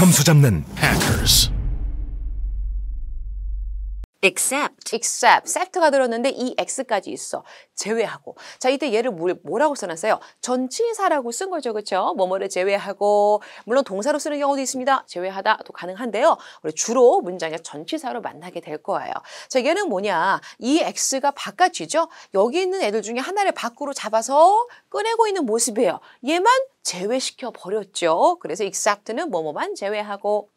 점수 잡는 Hackers. except. except가 들었는데 이 x까지 있어. 제외하고. 자, 이때 얘를 뭐라고 써놨어요? 전치사라고 쓴 거죠. 그렇죠? 뭐뭐를 제외하고. 물론 동사로 쓰는 경우도 있습니다. 제외하다도 가능한데요. 우리 주로 문장에 전치사로 만나게 될 거예요. 자, 얘는 뭐냐? 이 x가 바깥이죠? 여기 있는 애들 중에 하나를 밖으로 잡아서 꺼내고 있는 모습이에요. 얘만 제외시켜 버렸죠. 그래서 except는 뭐뭐만 제외하고.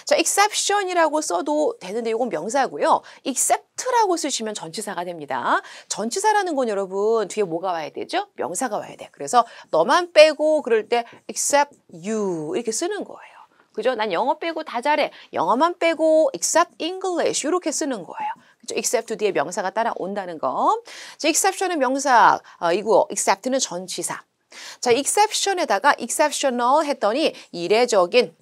자, exception이라고 써도 되는데 이건 명사고요. except라고 쓰시면 전치사가 됩니다. 전치사라는 건 여러분 뒤에 뭐가 와야 되죠? 명사가 와야 돼. 그래서 너만 빼고 그럴 때 except you 이렇게 쓰는 거예요. 그죠? 난 영어 빼고 다 잘해. 영어만 빼고 except English 이렇게 쓰는 거예요. 그죠? except 뒤에 명사가 따라온다는 거. 자, exception은 명사, 이고 except는 전치사. 자, exception에다가 exceptional 했더니 이례적인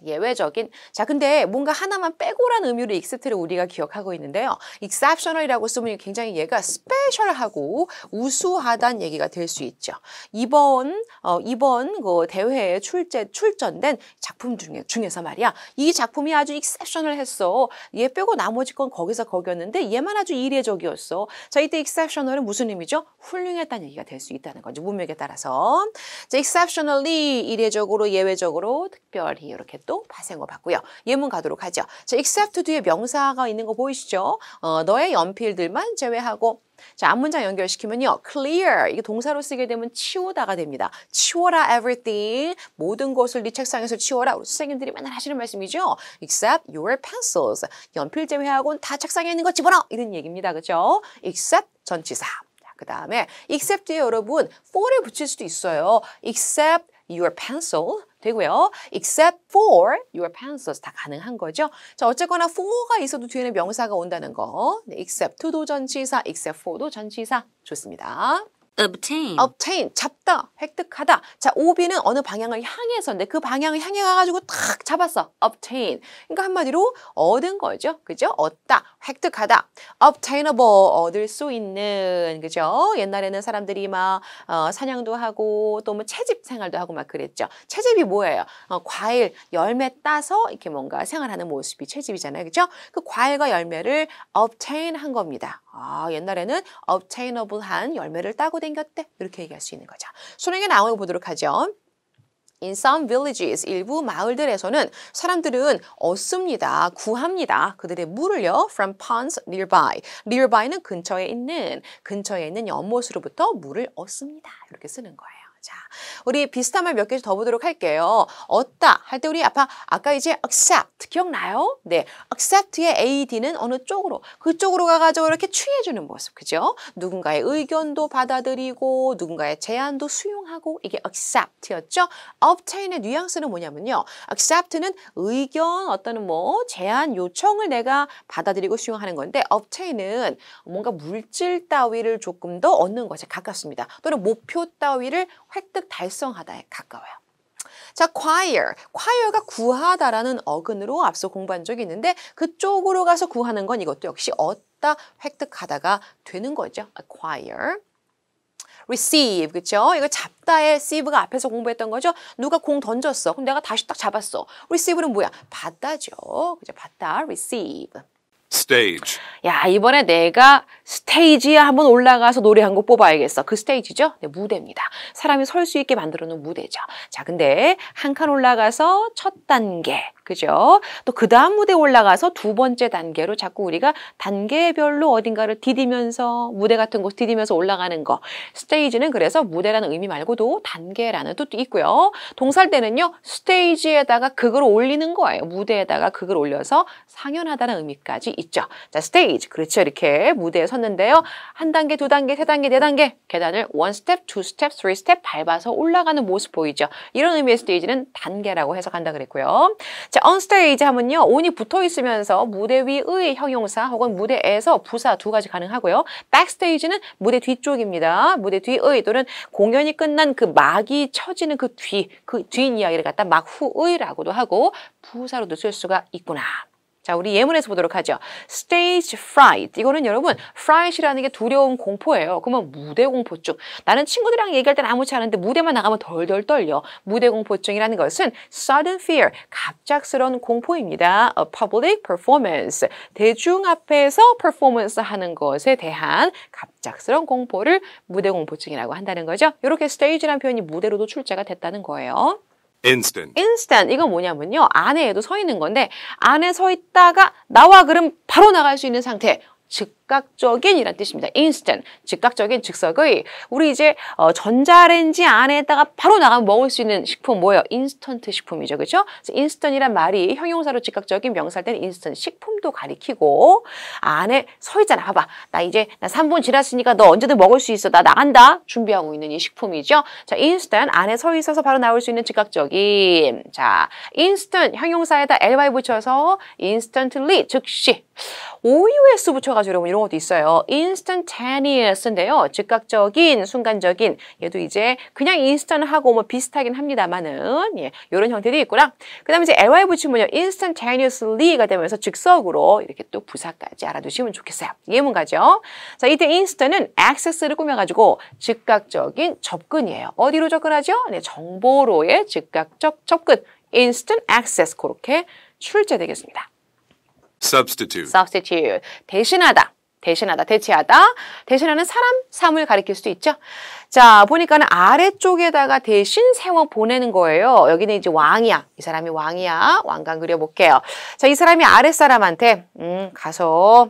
예외적인. 자, 근데 뭔가 하나만 빼고라는 의미로 except를 우리가 기억하고 있는데요. exceptional이라고 쓰면 굉장히 얘가 스페셜하고 우수하다는 얘기가 될 수 있죠. 이번 그 대회에 출전된 작품 중에서 말이야. 이 작품이 아주 exceptional했어. 얘 빼고 나머지 건 거기였는데 얘만 아주 이례적이었어. 자, 이때 exceptional은 무슨 의미죠? 훌륭했다는 얘기가 될 수 있다는 거죠. 문맥에 따라서. 자, exceptionally 이례적으로 예외적으로 특별히 이렇게 또 파생어 봤고요. 예문 가도록 하죠. 자, except 뒤에 명사가 있는 거 보이시죠? 너의 연필들만 제외하고. 자, 앞문장 연결시키면요. clear, 이게 동사로 쓰게 되면 치우다가 됩니다. 치워라 everything, 모든 것을 네 책상에서 치워라. 우리 선생님들이 맨날 하시는 말씀이죠. except your pencils, 연필 제외하고는 다 책상에 있는 거 집어넣어. 이런 얘기입니다. 그죠? except 전치사. 그 다음에 except에 여러분 for를 붙일 수도 있어요. except your pencil 되고요. except for your pencils 다 가능한 거죠. 자, 어쨌거나 for가 있어도 뒤에는 명사가 온다는 거. 네, except도 전치사, except for도 전치사. 좋습니다. obtain, 잡다, 획득하다. 자, OB는 어느 방향을 향해서인데 그 방향을 향해 가가지고 탁 잡았어. obtain. 그러니까 한마디로 얻은 거죠. 그죠? 얻다, 획득하다. obtainable, 얻을 수 있는, 그죠? 옛날에는 사람들이 막 사냥도 하고 또 뭐 채집 생활도 하고 막 그랬죠. 채집이 뭐예요? 과일, 열매 따서 이렇게 뭔가 생활하는 모습이 채집이잖아요. 그죠? 그 과일과 열매를 obtain 한 겁니다. 옛날에는 obtainable한 열매를 따고 댕겼대. 이렇게 얘기할 수 있는 거죠. 수능에 나오는 거 보도록 하죠. In some villages, 일부 마을들에서는 사람들은 얻습니다. 구합니다. 그들의 물을요. From ponds nearby. nearby는 근처에 있는 연못으로부터 물을 얻습니다. 이렇게 쓰는 거예요. 자, 우리 비슷한 말 몇 개 더 보도록 할게요. 얻다 할 때 우리 아까 이제 accept 기억나요? 네, accept의 ad는 어느 쪽으로? 그쪽으로 가가지고 이렇게 취해주는 모습, 그죠? 누군가의 의견도 받아들이고 누군가의 제안도 수용하고 이게 accept였죠? obtain의 뉘앙스는 뭐냐면요. accept는 의견, 어떤 뭐 제안, 요청을 내가 받아들이고 수용하는 건데 obtain은 뭔가 물질 따위를 조금 더 얻는 것에 가깝습니다. 또는 목표 따위를 획득 달성하다에 가까워요. 자, acquire가 구하다라는 어근으로 앞서 공부한 적이 있는데 그쪽으로 가서 구하는 건 이것도 역시 얻다, 획득하다가 되는 거죠. acquire. receive, 그쵸? 이거 잡다의 receive가 앞에서 공부했던 거죠? 누가 공 던졌어. 그럼 내가 다시 딱 잡았어. receive는 뭐야? 받다죠. 그죠? 받다, receive. Stage. 야, 이번에 내가 스테이지에 한번 올라가서 노래 한 곡 뽑아야겠어. 그 스테이지죠? 네, 무대입니다. 사람이 설 수 있게 만들어놓은 무대죠. 자, 근데 한 칸 올라가서 첫 단계, 그죠? 또 그 다음 무대에 올라가서 두 번째 단계로 자꾸 우리가 단계별로 어딘가를 디디면서 무대 같은 곳 디디면서 올라가는 거. 스테이지는 그래서 무대라는 의미 말고도 단계라는 뜻도 있고요. 동사할 때는요. 스테이지에다가 극을 올리는 거예요. 무대에다가 극을 올려서 상연하다는 의미까지 있죠. 자, 스테이지. 그렇죠. 이렇게 무대에 섰는데요. 한 단계, 두 단계, 세 단계, 네 단계 계단을 one step, two step, three step 밟아서 올라가는 모습 보이죠. 이런 의미의 스테이지는 단계라고 해석한다 그랬고요. 자, on stage 하면요. on이 붙어 있으면서 무대 위의 형용사 혹은 무대에서 부사 두 가지 가능하고요. backstage는 무대 뒤쪽입니다. 무대 뒤의 또는 공연이 끝난 그 막이 쳐지는 그 뒷 이야기를 갖다 막 후의라고도 하고 부사로도 쓸 수가 있구나. 자, 우리 예문에서 보도록 하죠. Stage fright. 이거는 여러분, fright이라는 게 두려운 공포예요. 그러면 무대 공포증. 나는 친구들이랑 얘기할 때는 아무렇지 않은데 무대만 나가면 덜덜 떨려. 무대 공포증이라는 것은 sudden fear, 갑작스러운 공포입니다. A public performance. 대중 앞에서 performance 하는 것에 대한 갑작스러운 공포를 무대 공포증이라고 한다는 거죠. 이렇게 stage라는 표현이 무대로도 출제가 됐다는 거예요. Instant. instant 이건 뭐냐면요. 안에도 서 있는 건데 안에 서 있다가 나와 그럼 바로 나갈 수 있는 상태. 즉각적인 이란 뜻입니다. instant, 즉각적인 즉석의 우리 이제 전자레인지 안에다가 바로 나가면 먹을 수 있는 식품 뭐예요? 인스턴트 식품이죠. 그렇죠? 인스턴이란 말이 형용사로 즉각적인 명사일 때는 인스턴트 식품도 가리키고 안에 서 있잖아. 봐봐. 나 3분 지났으니까 너 언제든 먹을 수 있어. 나 나간다. 준비하고 있는 이 식품이죠. 자, instant 안에 서 있어서 바로 나올 수 있는 즉각적인. 자, instant 형용사에다 ly 붙여서 instantly 즉시. OUS 붙여가지고 여러분 이런 것도 있어요. instantaneous인데요. 즉각적인, 순간적인. 얘도 이제 그냥 instant하고 뭐 비슷하긴 합니다만은 예, 이런 형태도 있구나. 그 다음에 이제 ly 붙이면요. instantaneously가 되면서 즉석으로 이렇게 또 부사까지 알아두시면 좋겠어요. 예문 가죠. 자, 이때 instant은 access를 꾸며가지고 즉각적인 접근이에요. 어디로 접근하죠? 네, 정보로의 즉각적 접근. instant access 그렇게 출제되겠습니다. Substitute. substitute, 대신하다, 대체하다, 대신하는 사람, 삶을 가리킬 수도 있죠. 자, 보니까는 아래쪽에다가 대신 세워 보내는 거예요. 여기는 이제 왕이야. 이 사람이 왕이야. 왕관 그려볼게요. 자, 이 사람이 아랫사람한테 가서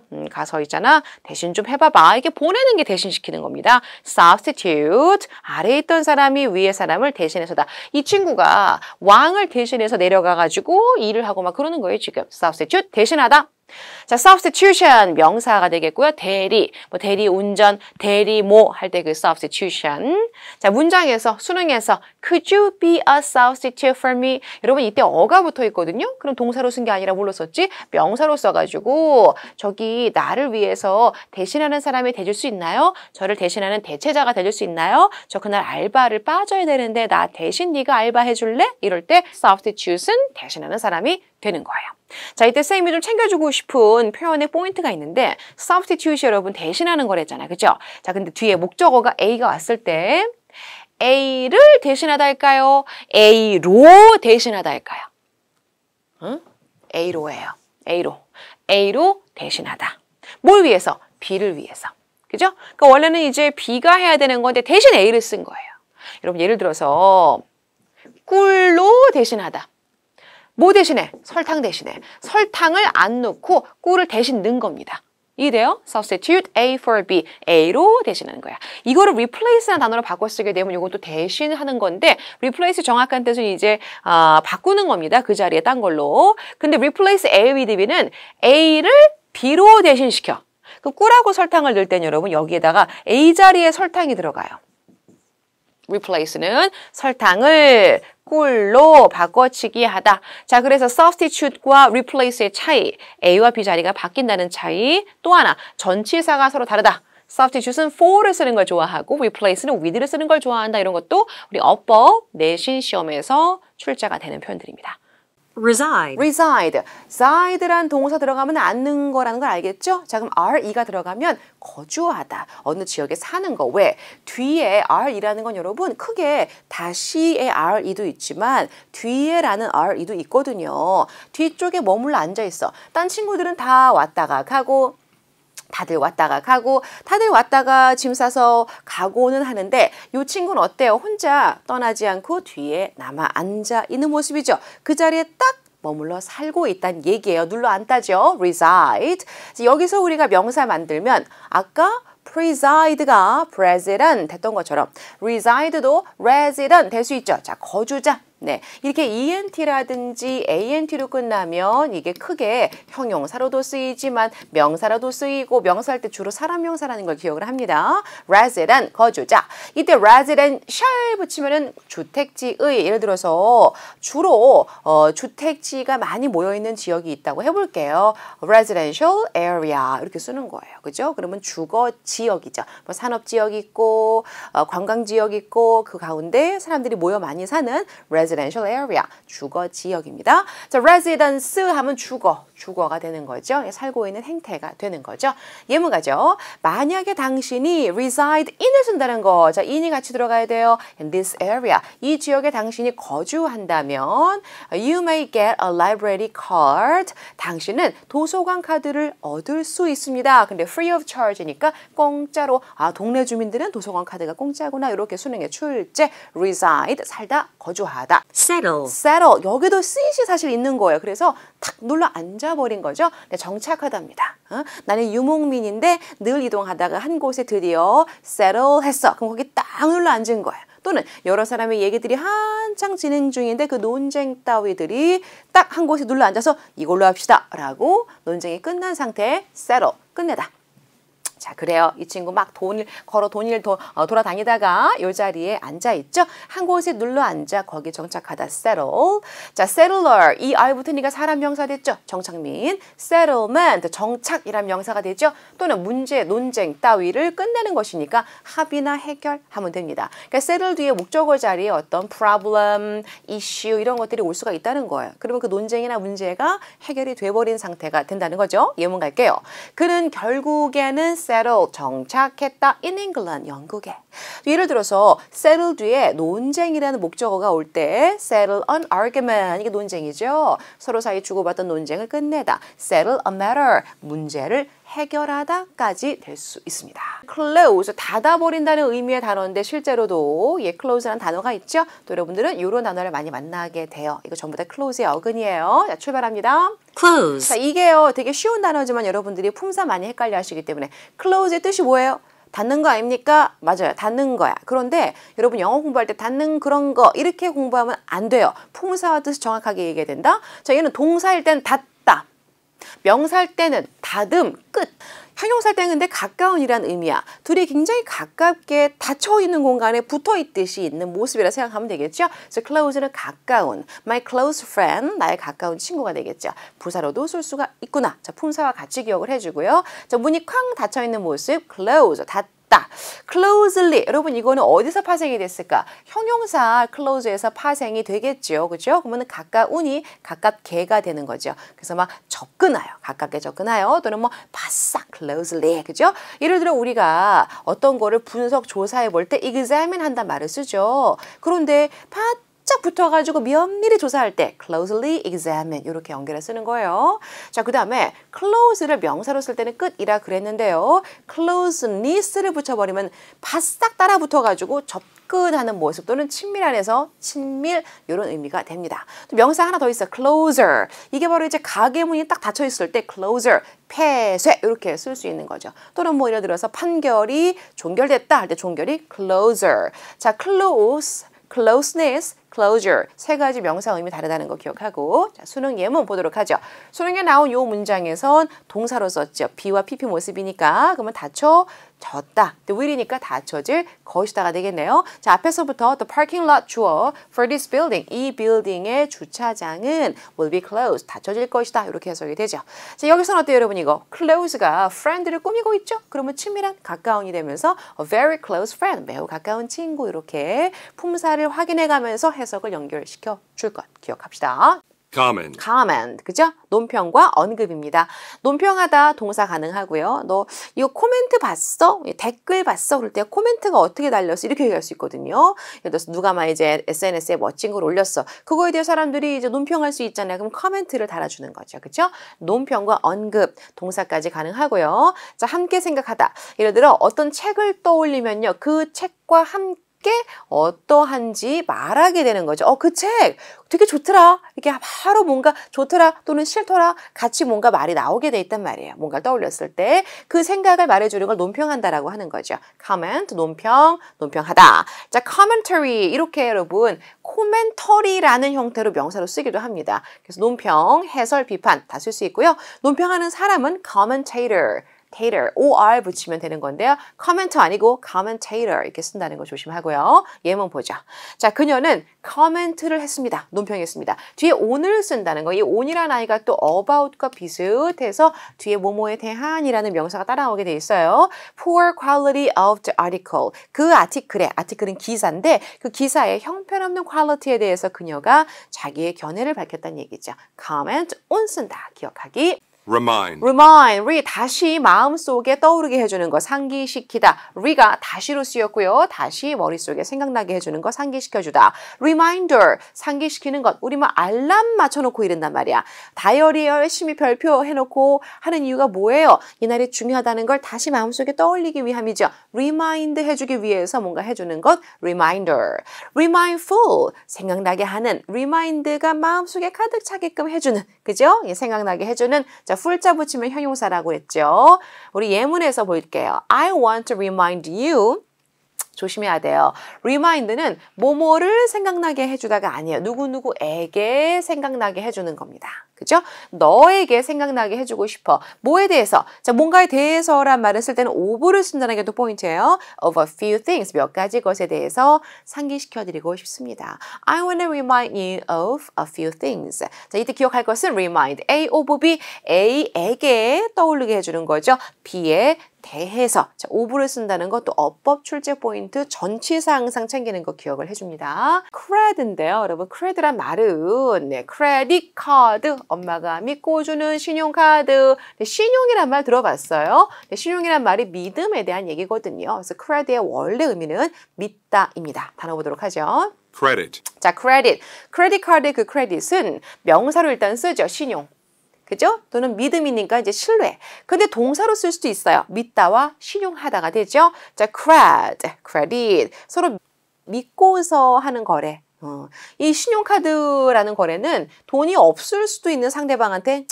있잖아. 대신 좀 해봐봐. 이렇게 보내는 게 대신시키는 겁니다. substitute, 아래에 있던 사람이 위에 사람을 대신해서다. 이 친구가 왕을 대신해서 내려가가지고 일을 하고 막 그러는 거예요. 지금 substitute, 대신하다. 자, substitution 명사가 되겠고요. 대리, 대리 운전, 대리 할 때 그 substitution. 자, 문장에서 수능에서 could you be a substitute for me? 여러분 이때 어가 붙어 있거든요. 그럼 동사로 쓴 게 아니라 뭘로 썼지? 명사로 써가지고 저기 나를 위해서 대신하는 사람이 돼줄 수 있나요? 저를 대신하는 대체자가 돼줄 수 있나요? 저 그날 알바를 빠져야 되는데 나 대신 네가 알바 해줄래? 이럴 때 substitute은 대신하는 사람이 되는 거예요. 자, 이때 쌤이 좀 챙겨주고 싶은 표현의 포인트가 있는데 substitute 여러분 대신하는 거랬잖아요. 그죠? 자, 근데 뒤에 목적어가 A가 왔을 때 A를 대신하다 할까요? A로 대신하다 할까요? 응? A로예요. A로 대신하다. 뭘 위해서? B를 위해서. 그죠? 그러니까 원래는 이제 B가 해야 되는 건데 대신 A를 쓴 거예요. 여러분 예를 들어서 꿀로 대신하다. 뭐 대신에? 설탕 대신에. 설탕을 안 넣고 꿀을 대신 넣은 겁니다. 이해돼요? substitute A for B. A로 대신하는 거야. 이거를 replace라는 단어로 바꿔 쓰게 되면 이건 또 대신하는 건데 replace 정확한 뜻은 이제 바꾸는 겁니다. 그 자리에 딴 걸로. 근데 replace A with B는 A를 B로 대신시켜. 그 꿀하고 설탕을 넣을 때는 여러분 여기에다가 A 자리에 설탕이 들어가요. replace는 설탕을 꿀로 바꿔치기 하다. 자, 그래서 substitute과 replace의 차이, A와 B 자리가 바뀐다는 차이. 또 하나, 전치사가 서로 다르다. substitute는 for를 쓰는 걸 좋아하고 replace는 with를 쓰는 걸 좋아한다. 이런 것도 우리 어법 내신 시험에서 출제가 되는 표현들입니다. reside란 동사 들어가면 앉는 거라는 걸 알겠죠? 자, 그럼 re가 들어가면 거주하다. 어느 지역에 사는 거. 왜? 뒤에 re이라는 건 여러분 크게 다시의 re도 있지만 뒤에라는 re도 있거든요. 뒤쪽에 머물러 앉아 있어. 딴 친구들은 다 왔다가 가고 다들 왔다가 짐 싸서 가고는 하는데 이 친구는 어때요? 혼자 떠나지 않고 뒤에 남아 앉아 있는 모습이죠. 그 자리에 딱 머물러 살고 있다는 얘기예요. 눌러 앉다죠. reside. 여기서 우리가 명사 만들면 아까 preside가 president 됐던 것처럼 reside도 resident 될 수 있죠. 자, 거주자. 네, 이렇게 ENT라든지 ANT로 끝나면 이게 크게 형용사로도 쓰이지만 명사로도 쓰이고 명사할 때 주로 사람 명사라는 걸 기억을 합니다. resident, 거주자. 이때 residential 붙이면은 주택지의 예를 들어서 주로 주택지가 많이 모여있는 지역이 있다고 해볼게요. residential area 이렇게 쓰는 거예요. 그죠? 그러면 주거 지역이죠. 뭐 산업 지역 있고 관광 지역 있고 그 가운데 사람들이 모여 많이 사는 residential residential area, 주거 지역입니다. 자, residence 하면 주거가 되는 거죠. 살고 있는 행태가 되는 거죠. 예문가죠. 만약에 당신이 reside in을 쓴다는 거, 자, in이 같이 들어가야 돼요. In this area, 이 지역에 당신이 거주한다면 you may get a library card. 당신은 도서관 카드를 얻을 수 있습니다. 근데 free of charge니까 공짜로, 동네 주민들은 도서관 카드가 공짜구나. 이렇게 수능의 출제, reside, 살다, 거주하다. settle, settle, 여기도 sit이 사실 있는 거예요. 그래서 탁 눌러 앉아버린 거죠. 네, 정착하답니다. 나는 유목민인데 늘 이동하다가 한 곳에 드디어 settle 했어. 그럼 거기 딱 눌러 앉은 거예요. 또는 여러 사람의 얘기들이 한창 진행 중인데 그 논쟁 따위들이 딱 한 곳에 눌러 앉아서 이걸로 합시다 라고 논쟁이 끝난 상태에 settle, 끝내다. 자, 그래요. 이 친구 막 돈일 돌아다니다가 이 자리에 앉아있죠. 한 곳에 눌러 앉아 거기 정착하다. settle. 자, settler. 이 I 붙으니까 사람 명사 됐죠. 정착민. settlement. 정착이란 명사가 되죠. 또는 문제, 논쟁 따위를 끝내는 것이니까 합의나 해결하면 됩니다. 그러니까 settle 뒤에 목적어 자리에 어떤 problem, issue 이런 것들이 올 수가 있다는 거예요. 그러면 그 논쟁이나 문제가 해결이 돼버린 상태가 된다는 거죠. 예문 갈게요. 그는 결국에는 settle, 정착했다. in England, 영국에. 예를 들어서 settle 뒤에 논쟁이라는 목적어가 올 때 settle an argument, 이게 논쟁이죠. 서로 사이 주고받던 논쟁을 끝내다. settle a matter, 문제를 해결하다까지 될 수 있습니다. close, 닫아버린다는 의미의 단어인데 실제로도 close라는 단어가 있죠. 또 여러분들은 이런 단어를 많이 만나게 돼요. 이거 전부 다 close의 어근이에요. 자, 출발합니다. close, 자, 이게요 되게 쉬운 단어지만 여러분들이 품사 많이 헷갈려 하시기 때문에 close의 뜻이 뭐예요? 닫는 거 아닙니까? 맞아요. 닫는 거야. 그런데 여러분 영어 공부할 때 닫는 그런 거 이렇게 공부하면 안 돼요. 품사와 뜻을 정확하게 얘기해야 된다. 자, 얘는 동사일 땐 닫다. 명사일 때는 닫음, 끝. 형용사일 때는 근데 가까운이란 의미야. 둘이 굉장히 가깝게 닫혀있는 공간에 붙어있듯이 있는 모습이라 생각하면 되겠죠. 그래서 close는 가까운, my close friend, 나의 가까운 친구가 되겠죠. 부사로도 쓸 수가 있구나. 자, 품사와 같이 기억을 해주고요. 자, 문이 쾅 닫혀있는 모습, close, 닫다. closely, 여러분 이거는 어디서 파생이 됐을까? 형용사 close에서 파생이 되겠죠. 그죠? 그러면 가까우니 가깝게가 되는 거죠. 그래서 막 접근하여, 가깝게 접근하여, 또는 뭐 바싹 closely, 그죠? 예를 들어 우리가 어떤 거를 분석 조사해 볼 때 examine 한단 말을 쓰죠. 그런데 바짝 붙어가지고 면밀히 조사할 때 closely examine 이렇게 연결해 쓰는 거예요. 자, 그 다음에 close를 명사로 쓸 때는 끝이라 그랬는데요. closeness를 붙여버리면 바싹 따라 붙어가지고 접근하는 모습 또는 친밀한에서 친밀 이런 의미가 됩니다. 또 명사 하나 더 있어. closer. 이게 바로 이제 가게 문이 딱 닫혀 있을 때 closer, 폐쇄 이렇게 쓸 수 있는 거죠. 또는 뭐 예를 들어서 판결이 종결됐다 할 때 종결이 closer. 자, close, closeness, closure 세 가지 명사 의미 다르다는 거 기억하고 자, 수능 예문 보도록 하죠. 수능에 나온 요 문장에선 동사로 썼죠. be와 pp 모습이니까 그러면 닫혀졌다. will이니까 닫혀질 것이다가 되겠네요. 자, 앞에서부터 the parking lot 주어 for this building 이 빌딩의 주차장은 will be closed 닫혀질 것이다. 이렇게 해석이 되죠. 자, 여기서는 어때요 여러분 이거? close가 friend를 꾸미고 있죠. 그러면 친밀한 가까운이 되면서 a very close friend 매우 가까운 친구 이렇게 품사를 확인해 가면서 해석을 연결시켜 줄 것 기억합시다. comment, comment, 그죠? 논평과 언급입니다. 논평하다 동사 가능하고요. 너 이거 코멘트 봤어? 댓글 봤어? 그럴 때 코멘트가 어떻게 달렸어? 이렇게 얘기할 수 있거든요. 예를 들어서 누가 막 이제 SNS에 멋진 걸 올렸어. 그거에 대해 사람들이 이제 논평할 수 있잖아요. 그럼 코멘트를 달아주는 거죠. 그죠? 논평과 언급, 동사까지 가능하고요. 자, 함께 생각하다. 예를 들어 어떤 책을 떠올리면요. 그 책과 함께 어떠한지 말하게 되는 거죠. 그 책 되게 좋더라. 이게 바로 뭔가 좋더라 또는 싫더라 같이 뭔가 말이 나오게 돼 있단 말이에요. 뭔가 떠올렸을 때 그 생각을 말해주는 걸 논평한다라고 하는 거죠. comment, 논평, 논평하다. 자, commentary 이렇게 여러분 코멘터리라는 형태로 명사로 쓰기도 합니다. 그래서 논평, 해설, 비판 다 쓸 수 있고요. 논평하는 사람은 commentator tator, or 붙이면 되는 건데요. commenter 아니고 commentator 이렇게 쓴다는 거 조심하고요. 예문 보죠. 자, 그녀는 comment를 했습니다. 논평했습니다. 뒤에 on을 쓴다는 거. 이 on이라는 아이가 또 about과 비슷해서 뒤에 뭐뭐에 대한이라는 명사가 따라오게 돼 있어요. Poor quality of the article. 그 아티클은 기사인데 그 기사의 형편없는 퀄리티에 대해서 그녀가 자기의 견해를 밝혔다는 얘기죠. comment, on 쓴다. 기억하기. Remind. remind, 다시 마음속에 떠오르게 해주는 거, 상기시키다. re가 다시로 쓰였고요. 다시 머릿속에 생각나게 해주는 거, 상기시켜주다. reminder, 상기시키는 것. 우리 뭐 알람 맞춰놓고 이른단 말이야. 다이어리에 열심히 별표 해놓고 하는 이유가 뭐예요? 이날이 중요하다는 걸 다시 마음속에 떠올리기 위함이죠. remind 해주기 위해서 뭔가 해주는 것, reminder. remindful, 생각나게 하는. remind가 마음속에 가득 차게끔 해주는, 그죠? 생각나게 해주는. 자, 풀자 붙이면 형용사라고 했죠. 우리 예문에서 볼게요. I want to remind you. 조심해야 돼요. remind는 뭐뭐를 생각나게 해주다가 아니에요. 누구누구에게 생각나게 해주는 겁니다. 그죠? 너에게 생각나게 해주고 싶어. 뭐에 대해서? 자, 뭔가에 대해서란 말을 쓸 때는 of를 쓴다는 게 또 포인트예요. of a few things, 몇 가지 것에 대해서 상기시켜드리고 싶습니다. I want to remind you of a few things. 자, 이때 기억할 것은 remind, A of B, A에게 떠오르게 해주는 거죠. B에 대해서. 자, of를 쓴다는 것도 어법 출제 포인트 전치사 항상 챙기는 거 기억을 해줍니다. cred인데요. 여러분, cred란 말은 credit card, 엄마가 믿고 주는 신용카드. 신용이란 말 들어봤어요? 신용이란 말이 믿음에 대한 얘기거든요. 그래서 credit의 원래 의미는 믿다입니다. 단어 보도록 하죠. Credit. 자, credit. credit card의 그 credit은 명사로 일단 쓰죠. 신용. 그죠? 또는 믿음이니까 이제 신뢰. 근데 동사로 쓸 수도 있어요. 믿다와 신용하다가 되죠. 자, credit. 서로 믿고서 하는 거래. 이 신용카드라는 거래는 돈이 없을 수도 있는 상대방한테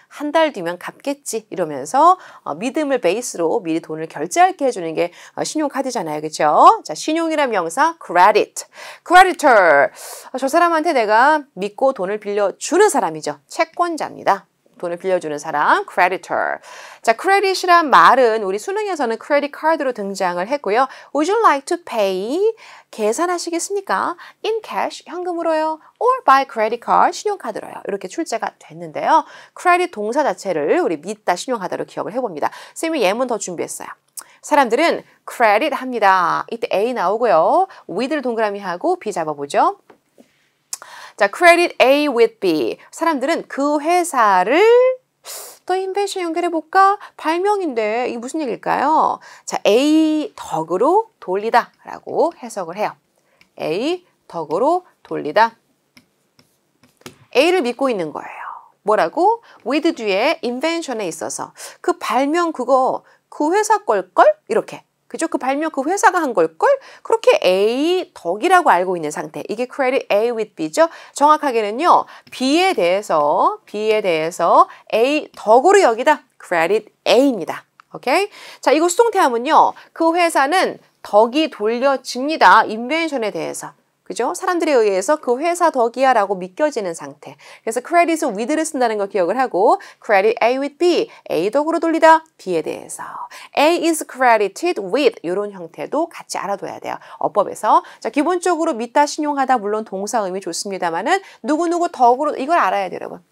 한 달 뒤면 갚겠지 이러면서 믿음을 베이스로 미리 돈을 결제할게 해주는 게 신용카드잖아요. 그렇죠? 자, 신용이란 명사 credit. creditor. 저 사람한테 내가 믿고 돈을 빌려주는 사람이죠. 채권자입니다. 돈을 빌려주는 사람, creditor. 자, credit이란 말은 우리 수능에서는 credit card로 등장을 했고요. Would you like to pay? 계산하시겠습니까? In cash, 현금으로요. Or by credit card, 신용카드로요. 이렇게 출제가 됐는데요. credit 동사 자체를 우리 믿다, 신용하다로 기억을 해봅니다. 쌤이 예문 더 준비했어요. 사람들은 credit 합니다. 이때 A 나오고요. with를 동그라미 하고 B 잡아보죠. 자, credit A with B. 사람들은 그 회사를 또 인벤션 연결해볼까? 발명인데 이게 무슨 얘기일까요? 자, A 덕으로 돌리다 라고 해석을 해요. A 덕으로 돌리다. A를 믿고 있는 거예요. 뭐라고? with 뒤에 invention에 있어서 그 발명 그거 그 회사 걸걸? 이렇게. 그죠? 그 발명 그 회사가 한 걸걸? 그렇게 A 덕이라고 알고 있는 상태. 이게 credit A with B죠. 정확하게는요. B에 대해서 A 덕으로 여기다 credit A입니다. 오케이? 자, 이거 수동태하면요. 그 회사는 덕이 돌려집니다. 인벤션에 대해서. 그죠? 사람들에 의해서 그 회사 덕이야 라고 믿겨지는 상태. 그래서 credit은 with를 쓴다는 걸 기억을 하고 credit A with B, A 덕으로 돌리다 B에 대해서 A is credited with 이런 형태도 같이 알아둬야 돼요. 어법에서. 자, 기본적으로 믿다, 신용하다 물론 동사 의미 좋습니다만은 누구누구 덕으로 이걸 알아야 돼요, 여러분.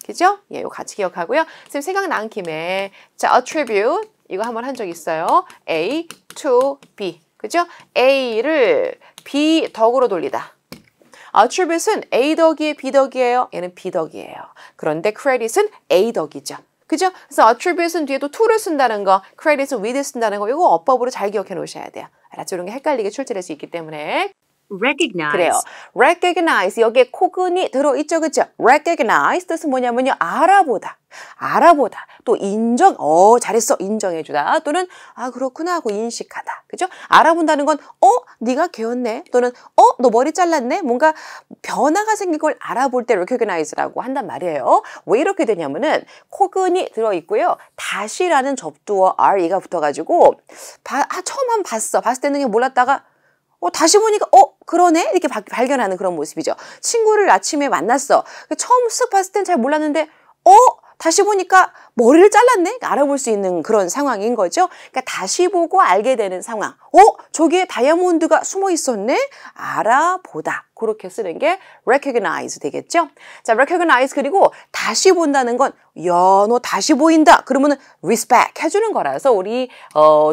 그죠? 예, 이거 같이 기억하고요. 선생님 생각난 김에 자, attribute 이거 한번 한 적 있어요. A to B. 그죠? A를 B 덕으로 돌리다. attribute은 A 덕이에요, B 덕이에요? 얘는 B 덕이에요. 그런데 credit은 A 덕이죠. 그죠? 그래서 attribute은 뒤에 또 to를 쓴다는 거, credit은 with 쓴다는 거, 이거 어법으로 잘 기억해 놓으셔야 돼요. 알았죠? 이런 게 헷갈리게 출제될 수 있기 때문에. recognize. 그래요. recognize 여기에 코근이 들어있죠. 그죠? recognize 뜻은 뭐냐면요. 알아보다. 또 인정. 잘했어. 인정해주다. 또는 그렇구나 하고 인식하다. 그죠? 알아본다는 건 네가 개였네. 또는 너 머리 잘랐네. 뭔가 변화가 생긴 걸 알아볼 때 recognize라고 한단 말이에요. 왜 이렇게 되냐면은 코근이 들어있고요. 다시라는 접두어 re가 붙어가지고 처음 한번 봤을 때는 그냥 몰랐다가 다시 보니까 그러네? 이렇게 발견하는 그런 모습이죠. 친구를 아침에 만났어. 처음 쓱 봤을 땐 잘 몰랐는데 다시 보니까 머리를 잘랐네? 알아볼 수 있는 그런 상황인 거죠. 그러니까 다시 보고 알게 되는 상황. 저기에 다이아몬드가 숨어 있었네? 알아보다. 그렇게 쓰는 게 recognize 되겠죠. 자, recognize 그리고 다시 본다는 건 야, 너 다시 보인다. 그러면은 respect 해주는 거라서 우리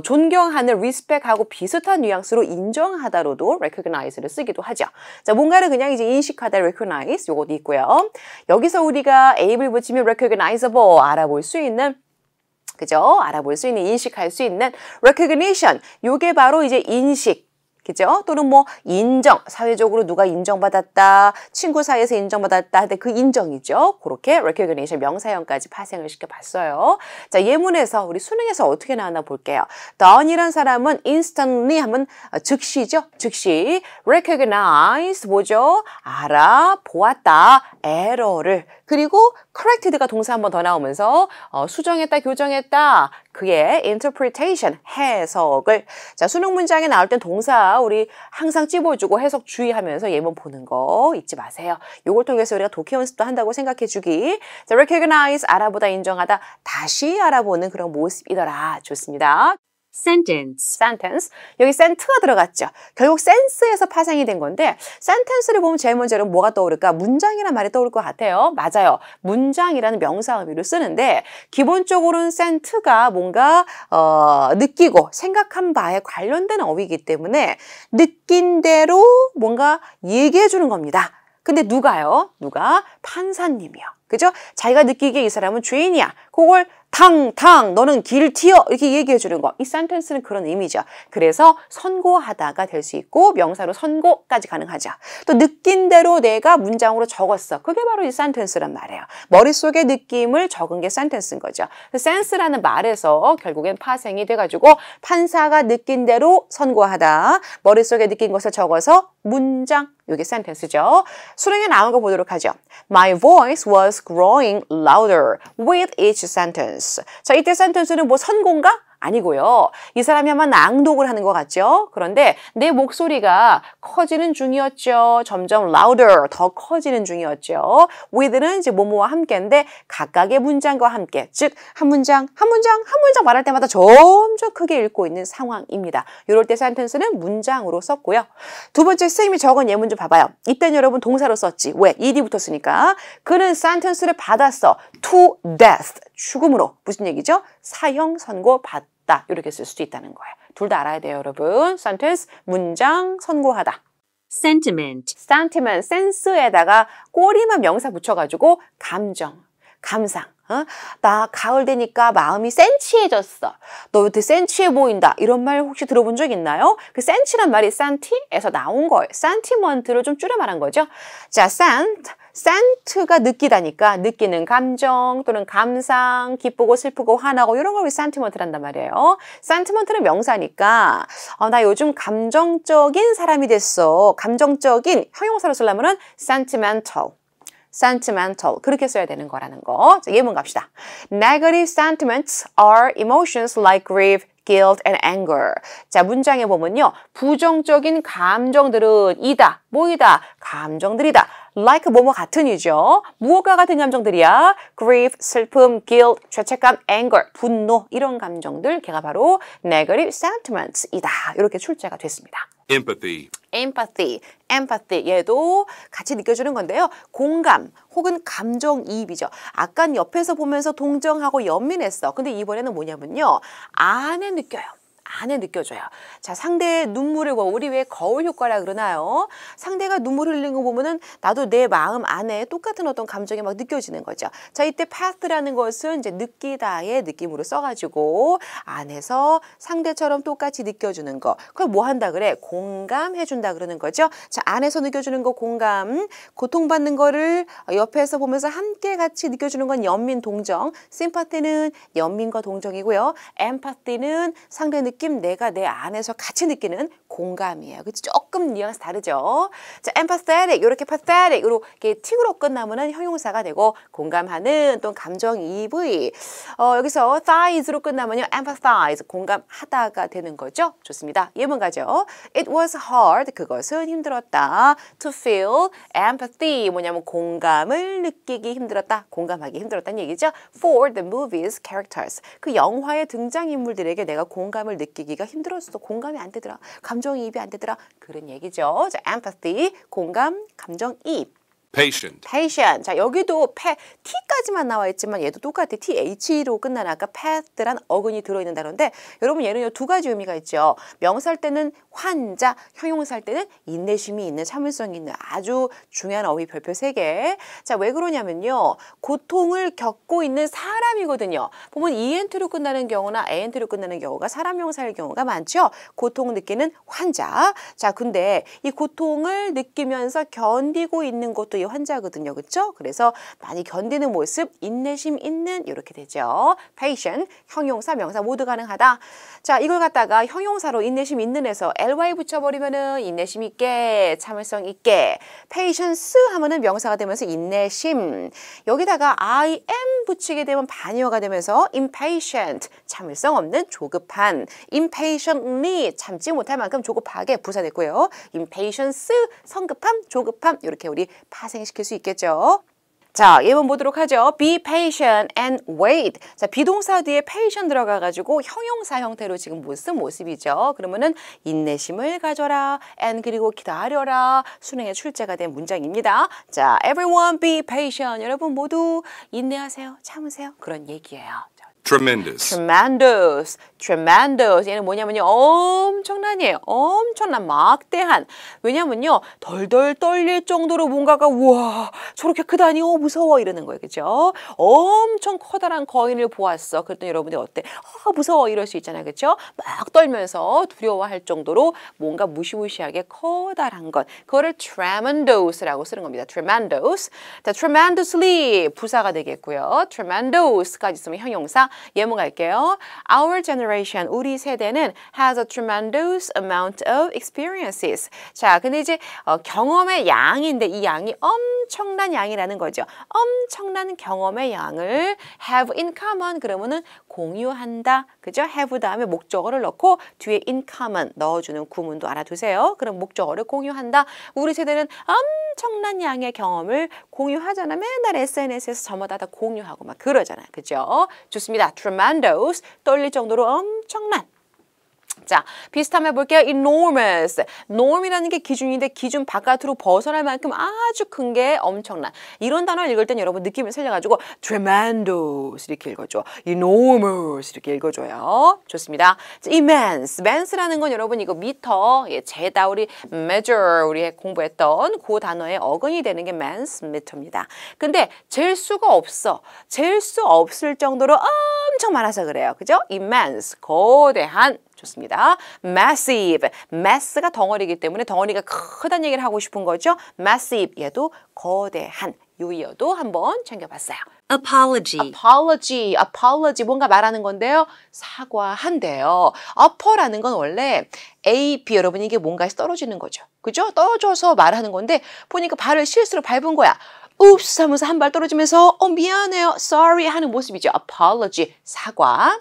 존경하는 respect하고 비슷한 뉘앙스로 인정하다로도 recognize를 쓰기도 하죠. 자, 뭔가를 그냥 이제 인식하다 recognize 요것도 있고요. 여기서 우리가 able을 붙이면 recognizable 알아볼 수 있는 그죠? 알아볼 수 있는, 인식할 수 있는 recognition. 요게 바로 이제 인식. 그죠? 또는 뭐 인정, 사회적으로 누가 인정받았다, 친구 사이에서 인정받았다 할 때 그 인정이죠. 그렇게 recognition 명사형까지 파생을 시켜봤어요. 자, 예문에서 우리 수능에서 어떻게 나왔나 볼게요. done이란 사람은 instantly 하면 즉시죠. 즉시 recognize 뭐죠? 알아보았다, error를. 그리고 corrected가 동사 한 번 더 나오면서 수정했다, 교정했다. 그의 interpretation, 해석을. 자, 수능 문장에 나올 땐 동사 우리 항상 찝어주고 해석 주의하면서 예문 보는 거 잊지 마세요. 요걸 통해서 우리가 독해 연습도 한다고 생각해 주기. 자, recognize, 알아보다, 인정하다, 다시 알아보는 그런 모습이더라. 좋습니다. sentence, sentence. 여기 sente가 들어갔죠. 결국 sense에서 파생이 된 건데 sentence를 보면 제일 먼저 뭐가 떠오를까? 문장이라는 말이 떠오를 것 같아요. 맞아요. 문장이라는 명사 의미로 쓰는데 기본적으로는 sente가 뭔가 느끼고 생각한 바에 관련된 어휘이기 때문에 느낀 대로 뭔가 얘기해 주는 겁니다. 근데 누가요? 누가? 판사님이요. 그죠? 자기가 느끼기에 이 사람은 죄인이야. 그걸 탕 너는 guilty여 이렇게 얘기해 주는 거. 이 sentence는 그런 의미죠. 그래서 선고하다가 될 수 있고 명사로 선고까지 가능하죠. 또 느낀 대로 내가 문장으로 적었어. 그게 바로 이 sentence란 말이에요. 머릿속에 느낌을 적은 게 sentence인 거죠. sense라는 말에서 결국엔 파생이 돼가지고 판사가 느낀 대로 선고하다. 머릿속에 느낀 것을 적어서 문장. 이게 sentence죠. 수능에 나온 거 보도록 하죠. My voice was growing louder with each sentence. 자, 이때 sentence는 뭐 선고인가? 아니고요. 이 사람이 아마 낭독을 하는 것 같죠? 그런데 내 목소리가 커지는 중이었죠. 점점 louder, 더 커지는 중이었죠. with는 이제 뭐뭐와 함께인데 각각의 문장과 함께, 즉 한 문장 말할 때마다 점점 크게 읽고 있는 상황입니다. 이럴 때 sentence는 문장으로 썼고요. 두 번째 선생님이 적은 예문 좀 봐봐요. 이때는 여러분 동사로 썼지. 왜? ed 붙었으니까. 그는 sentence를 받았어. to death, 죽음으로. 무슨 얘기죠? 사형 선고 받다. 이렇게 쓸 수도 있다는 거예요. 둘 다 알아야 돼요, 여러분. sentence, 문장, 선고하다. sentiment, sentiment, 센스에다가 꼬리만 명사 붙여가지고 감정, 감상. 나 가을 되니까 마음이 센치해졌어. 너 되게 센치해 보인다. 이런 말 혹시 들어본 적 있나요? 그 센치란 말이 센티에서 나온 거예요. sentiment를 좀 줄여 말한 거죠. 자, sent가 느끼다니까 느끼는 감정 또는 감상, 기쁘고 슬프고 화나고 이런 걸 우리 sentiment를 한단 말이에요. sentiment는 명사니까 나 요즘 감정적인 사람이 됐어. 감정적인 형용사로 쓰려면은 sentimental 그렇게 써야 되는 거라는 거. 자, 예문 갑시다. Negative sentiments are emotions like grief, guilt, and anger. 자, 문장에 보면요. 부정적인 감정들은 이다, 뭐이다, 감정들이다. like 뭐뭐 같은이죠. 무엇과 같은 감정들이야? grief, 슬픔, guilt, 죄책감, anger, 분노 이런 감정들 걔가 바로 negative sentiments이다. 이렇게 출제가 됐습니다. empathy, empathy 얘도 같이 느껴주는 건데요. 공감 혹은 감정이입이죠. 아까 옆에서 보면서 동정하고 연민했어. 근데 이번에는 뭐냐면요. 안에 느껴요. 안에 느껴져요. 자, 상대의 눈물을 우리 왜 거울 효과라 그러나요? 상대가 눈물 흘리는 거 보면은 나도 내 마음 안에 똑같은 어떤 감정이 막 느껴지는 거죠. 자, 이때 path라는 것은 이제 느끼다의 느낌으로 써가지고 안에서 상대처럼 똑같이 느껴주는 거. 그걸 뭐 한다 그래? 공감해준다 그러는 거죠. 자, 안에서 느껴주는 거 공감, 고통받는 거를 옆에서 보면서 함께 같이 느껴주는 건 연민, 동정. sympathy는 연민과 동정이고요. empathy는 상대 느낌 내가 내 안에서 같이 느끼는 공감이에요. 그치? 조금 뉘앙스 다르죠. 자, empathetic 이렇게 pathetic으로 이렇게 틱으로 끝나면은 형용사가 되고 공감하는 또는 감정이입의 여기서 thighs로 끝나면요 empathize 공감하다가 되는 거죠. 좋습니다. 예문 가죠. It was hard 그것은 힘들었다. To feel empathy 뭐냐면 공감을 느끼기 힘들었다. 공감하기 힘들었다는 얘기죠. For the movie's characters 그 영화의 등장인물들에게 내가 공감을 느끼기가 힘들었어. 공감이 안 되더라. 감정이입이 안 되더라. 그런 얘기죠. 자, empathy 공감, 감정이입. patient, patient. 자, 여기도 T까지만 나와 있지만 얘도 똑같아. TH로 끝나는 아까 path란 어근이 들어있는 단어인데 여러분 얘는 두 가지 의미가 있죠. 명사할 때는 환자, 형용사할 때는 인내심이 있는 참을성이 있는 아주 중요한 어휘 별표 3개. 자, 왜 그러냐면요. 고통을 겪고 있는 사람이거든요. 보면 ENT로 끝나는 경우나 ANT로 끝나는 경우가 사람 명사일 경우가 많죠. 고통을 느끼는 환자. 자, 근데 이 고통을 느끼면서 견디고 있는 것도 이 환자거든요. 그렇죠? 그래서 많이 견디는 모습, 인내심 있는 이렇게 되죠. patient, 형용사, 명사 모두 가능하다. 자, 이걸 갖다가 형용사로 인내심 있는 에서 ly 붙여버리면은 인내심 있게, 참을성 있게. patience 하면은 명사가 되면서 인내심. 여기다가 I am 붙이게 되면 반의어가 되면서 impatient, 참을성 없는 조급한. impatiently, 참지 못할 만큼 조급하게 부사됐고요. impatience, 성급함, 조급함 이렇게 우리 파생시킬 수 있겠죠. 자, 예문 보도록 하죠. Be patient and wait. 자, 비동사 뒤에 patient 들어가가지고 형용사 형태로 지금 무슨 모습이죠? 그러면은 인내심을 가져라 and 그리고 기다려라 수능에 출제가 된 문장입니다. 자, everyone be patient. 여러분 모두 인내하세요. 참으세요. 그런 얘기예요. tremendous, tremendous, tremendous. 얘는 뭐냐면요. 엄청난이에요. 엄청난, 막대한. 왜냐면요. 덜덜 떨릴 정도로 뭔가가 우와 저렇게 크다니 무서워 이러는 거예요. 그죠? 엄청 커다란 거인을 보았어. 그랬더니 여러분들 어때? 무서워 이럴 수 있잖아요. 그죠? 막 떨면서 두려워할 정도로 뭔가 무시무시하게 커다란 것. 그거를 tremendous라고 쓰는 겁니다. tremendous. 자, tremendously 부사가 되겠고요. tremendous까지 쓰면 형용사. 예문 갈게요. Our generation, 우리 세대는 has a tremendous amount of experiences. 자, 근데 이제 경험의 양인데 이 양이 엄청난 양이라는 거죠. 엄청난 경험의 양을 have in common 그러면은 공유한다. 그죠? have 다음에 목적어를 넣고 뒤에 in common 넣어주는 구문도 알아두세요. 그럼 목적어를 공유한다. 우리 세대는 엄청난 양의 경험을 공유하잖아. 맨날 SNS에서 저마다 다 공유하고 막 그러잖아요. 그죠? 좋습니다. tremendous, 떨릴 정도로 엄청난. 자, 비슷하면 해볼게요. enormous. norm이라는 게 기준인데 기준 바깥으로 벗어날 만큼 아주 큰 게 엄청난. 이런 단어를 읽을 땐 여러분 느낌을 살려가지고 tremendous 이렇게 읽어줘. enormous 이렇게 읽어줘요. 좋습니다. 자, immense. immense라는 건 여러분 이거 미터, 재다 우리 measure 우리 공부했던 그 단어의 어근이 되는 게 immense 미터입니다. 근데 잴 수가 없어. 잴 수 없을 정도로 엄청 많아서 그래요. 그죠? immense. 거대한. 좋습니다. massive. mass가 덩어리이기 때문에 덩어리가 크다는 얘기를 하고 싶은 거죠. massive. 얘도 거대한. 요이어도 한번 챙겨봤어요. apology, apology. apology. 뭔가 말하는 건데요. 사과한대요. upper라는 건 원래 A, B 여러분 이게 뭔가에서 떨어지는 거죠. 그죠? 떨어져서 말하는 건데 보니까 발을 실수로 밟은 거야. oops 하면서 한 발 떨어지면서 미안해요. sorry 하는 모습이죠. apology. 사과.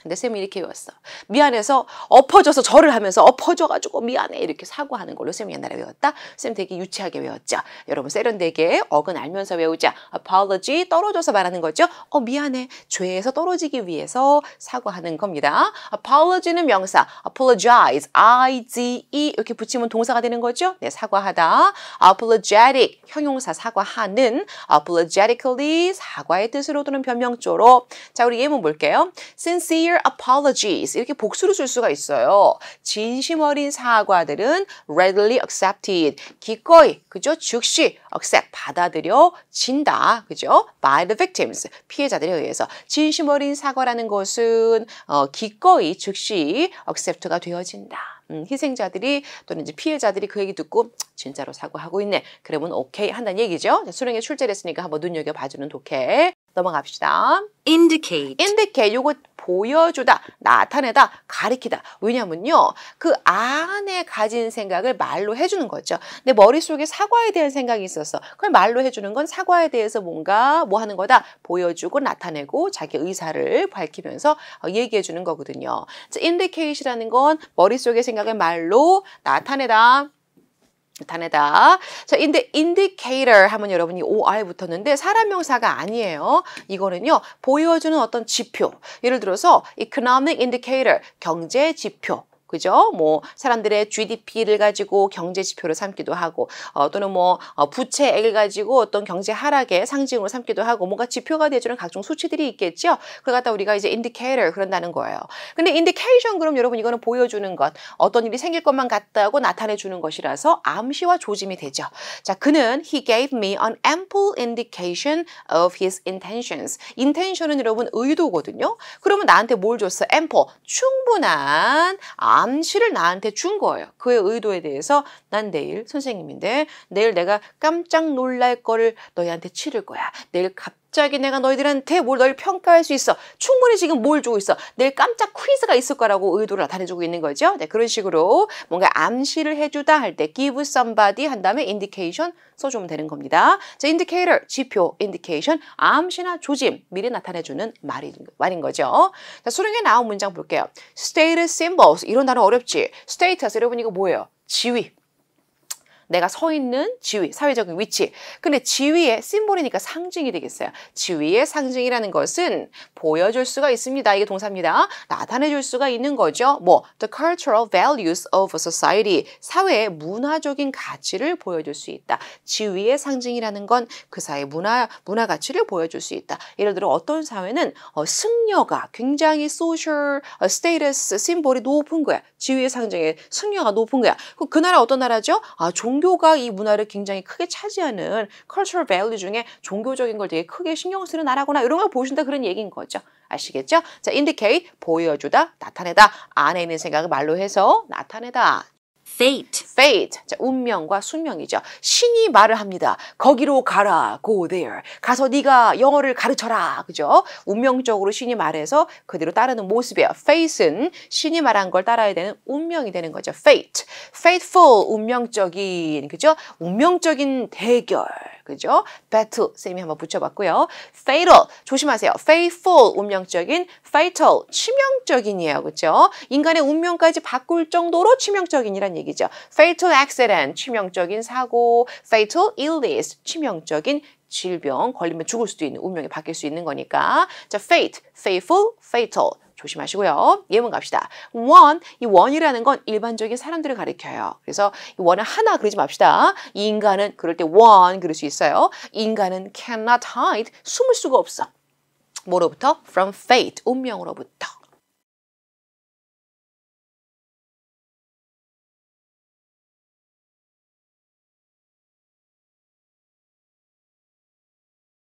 근데 쌤이 이렇게 외웠어. 미안해서 엎어져서 절을 하면서 엎어져가지고 미안해 이렇게 사과하는 걸로 쌤이 옛날에 외웠다. 쌤 되게 유치하게 외웠죠. 여러분 세련되게 어근 알면서 외우자. apology 떨어져서 말하는 거죠. 미안해. 죄에서 떨어지기 위해서 사과하는 겁니다. apology는 명사. apologize. I-Z-E 이렇게 붙이면 동사가 되는 거죠. 네, 사과하다. apologetic 형용사 사과하는. apologetically 사과의 뜻으로 또는 변명조로. 자, 우리 예문 볼게요. sincere apologies 이렇게 복수로 쓸 수가 있어요. 진심 어린 사과들은 readily accepted 기꺼이 그죠? 즉시 accept 받아들여진다 그죠? by the victims 피해자들에 의해서 진심 어린 사과라는 것은 기꺼이 즉시 accept가 되어진다. 희생자들이 또는 이제 피해자들이 그 얘기 듣고 진짜로 사과하고 있네. 그러면 오케이 한다는 얘기죠. 수능에 출제됐으니까 한번 눈여겨봐주는 독해. 넘어갑시다. indicate, indicate 요거 보여주다, 나타내다, 가리키다. 왜냐면요. 그 안에 가진 생각을 말로 해주는 거죠. 내 머릿속에 사과에 대한 생각이 있었어. 그걸 말로 해주는 건 사과에 대해서 뭔가 뭐 하는 거다? 보여주고 나타내고 자기 의사를 밝히면서 얘기해주는 거거든요. indicate이라는 건 머릿속의 생각을 말로 나타내다. 자, 근데 indicator 하면 여러분이 OR 붙었는데 사람 명사가 아니에요. 이거는요, 보여주는 어떤 지표. 예를 들어서 economic indicator, 경제 지표. 그죠? 뭐 사람들의 GDP를 가지고 경제 지표를 삼기도 하고 또는 뭐 부채액을 가지고 어떤 경제 하락의 상징으로 삼기도 하고 뭔가 지표가 되어주는 각종 수치들이 있겠죠? 그걸 갖다 우리가 이제 indicator 그런다는 거예요. 근데 indication 그럼 여러분 이거는 보여주는 것, 어떤 일이 생길 것만 같다고 나타내 주는 것이라서 암시와 조짐이 되죠. 자, 그는 he gave me an ample indication of his intentions. intention은 여러분 의도거든요. 그러면 나한테 뭘 줬어? ample, 충분한 암시를 나한테 준 거예요. 그의 의도에 대해서 난 내일 선생님인데 내일 내가 깜짝 놀랄 거를 너희한테 치를 거야. 내일 갑자기 내가 너희들한테 널 평가할 수 있어. 충분히 지금 뭘 주고 있어. 내일 깜짝 퀴즈가 있을 거라고 의도를 나타내주고 있는 거죠. 네, 그런 식으로 뭔가 암시를 해주다 할 때 give somebody 한 다음에 indication 써주면 되는 겁니다. 자, indicator, 지표, indication, 암시나 조짐, 미리 나타내주는 말인 거죠. 자, 수능에 나온 문장 볼게요. status symbols, 이런 단어 어렵지? status, 여러분 이거 뭐예요? 지위. 내가 서 있는 지위, 사회적인 위치. 근데 지위의 심볼이니까 상징이 되겠어요. 지위의 상징이라는 것은 보여줄 수가 있습니다. 이게 동사입니다. 나타내줄 수가 있는 거죠. 뭐, the cultural values of a society. 사회의 문화적인 가치를 보여줄 수 있다. 지위의 상징이라는 건 그 사회의 문화 가치를 보여줄 수 있다. 예를 들어 어떤 사회는 승려가 굉장히 social status 심볼이 높은 거야. 지위의 상징에 승려가 높은 거야. 그 나라 어떤 나라죠? 종교가 이 문화를 굉장히 크게 차지하는 cultural value 중에 종교적인 걸 되게 크게 신경 쓰는 나라구나 이런 걸 보여준다 그런 얘기인 거죠. 아시겠죠? 자, indicate, 보여주다, 나타내다, 안에 있는 생각을 말로 해서 나타내다. Fate. fate, 자, 운명과 숙명이죠. 신이 말을 합니다. 거기로 가라, go there. 가서 네가 영어를 가르쳐라, 그죠? 운명적으로 신이 말해서 그대로 따르는 모습이에요. fate는 신이 말한 걸 따라야 되는 운명이 되는 거죠. fate, fateful, 운명적인, 그죠? 운명적인 대결, 그죠? battle, 쌤이 한번 붙여봤고요. fatal, 조심하세요. faithful, 운명적인, fatal, 치명적인이에요, 그죠? 인간의 운명까지 바꿀 정도로 치명적인이란 얘기죠. fatal accident, 치명적인 사고, fatal illness, 치명적인 질병, 걸리면 죽을 수도 있는, 운명이 바뀔 수 있는 거니까. 자, fate, faithful, fatal. 조심하시고요. 예문 갑시다. one, 이 one이라는 건 일반적인 사람들을 가리켜요. 그래서 이 one은 하나 그러지 맙시다. 이 인간은 그럴 때 one 그럴 수 있어요. 인간은 cannot hide, 숨을 수가 없어. 뭐로부터? From fate, 운명으로부터.